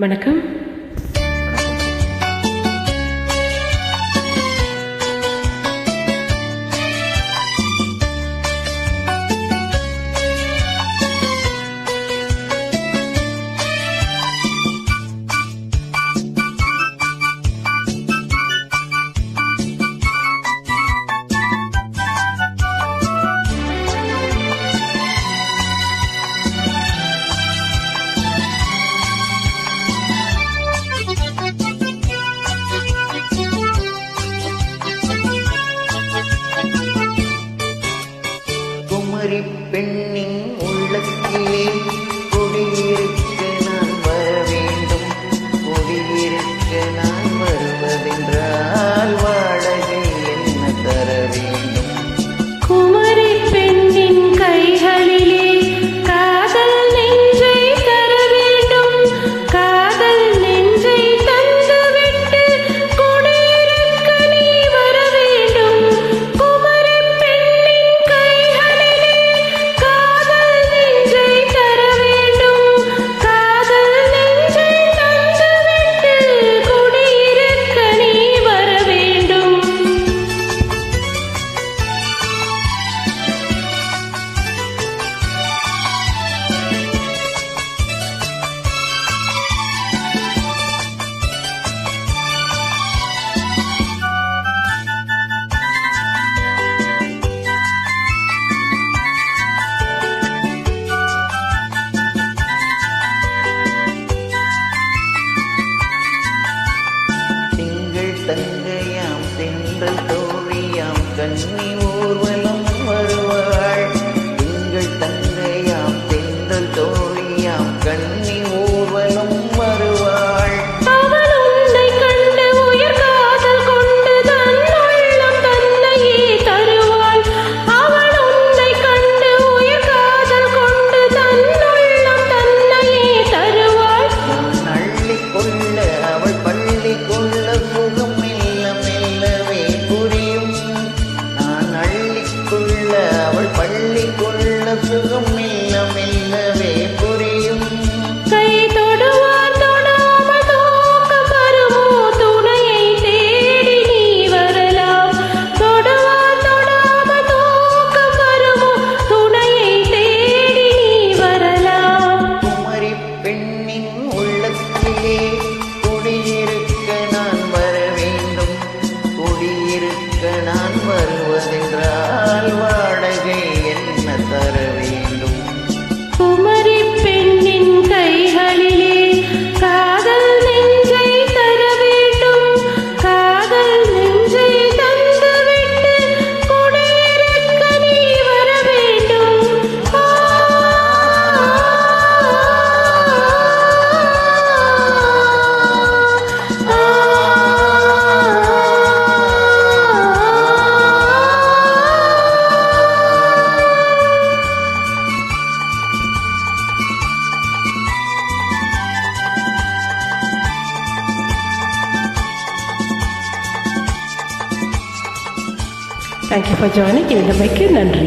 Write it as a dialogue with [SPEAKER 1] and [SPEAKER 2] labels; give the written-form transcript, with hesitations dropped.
[SPEAKER 1] வணக்கம்.
[SPEAKER 2] குமரி பெண்ணின் உள்ளத்திலே குடியிருக்க நான் வர வேண்டும். குடியிருக்க நான் வருவதென்றால் வாடகை என்ன தர வேண்டும்?
[SPEAKER 1] குமரி பெண்ணின் கைகளிலே காதல் நெஞ்சை தர வேண்டும். காதல் நெஞ்சை தந்துவிட்டு குடியிருக்க நீ வர வேண்டும். குமரி பெண்ணின் கைகளிலே காதல் நெஞ்சை தர வேண்டும். காதல் நெஞ்சை தந்துவிட்டு குடியிருக்க நீ வர வேண்டும்.
[SPEAKER 2] தங்கையாம் சென்றல் தோழியாம் கன்னி ஊர்வலம் வருவாள். எங்கள் தங்கையாம் சென்றல் தோழியாம் கன்னி ஊர்வலம் வருவாள்.
[SPEAKER 1] அவள் உன்னை கண்டு உயிர் காதல் கொண்டு தன் உள்ளம் தன்னையே தருவாள். அவள் உன்னை கண்டு உயிர் காதல் கொண்டு தன் உள்ளம் தன்னையே தருவாள்.
[SPEAKER 2] நான் அள்ளிக் கொள்ள அவள் பள்ளி கொள்ள சுகம் மெல்ல மெல்லவே புரியும். நான் அள்ளிக்கொள்ள அவள் பள்ளி கொள்ள சுகம் மெல்ல மெல்லவே புரியும்.
[SPEAKER 1] கை தொடுவார் தொடாமல் தூக்கம் வருமோ? துணையை தேடி நீ வரலாம். தொடுவார் தொடாமல் தூக்கம் வருமோ? துணையை தேடி நீ வரலாம்.
[SPEAKER 2] குமரி பெண்ணின் உள்ளத்திலே குடியிருக்க நான் வர வேண்டும். குடியிருக்க நான் வருவதென்றால் வாடகை என்ன தர வேண்டும்?
[SPEAKER 1] குமரி பெண்ணின் கைகளிலே காதல் நெஞ்சை தர வேண்டும். காதல் நெஞ்சை தந்துவிட்டு குடியிருக்க நீ வர வேண்டும். Thank you for joining. இந்த மைக்கு நன்றி.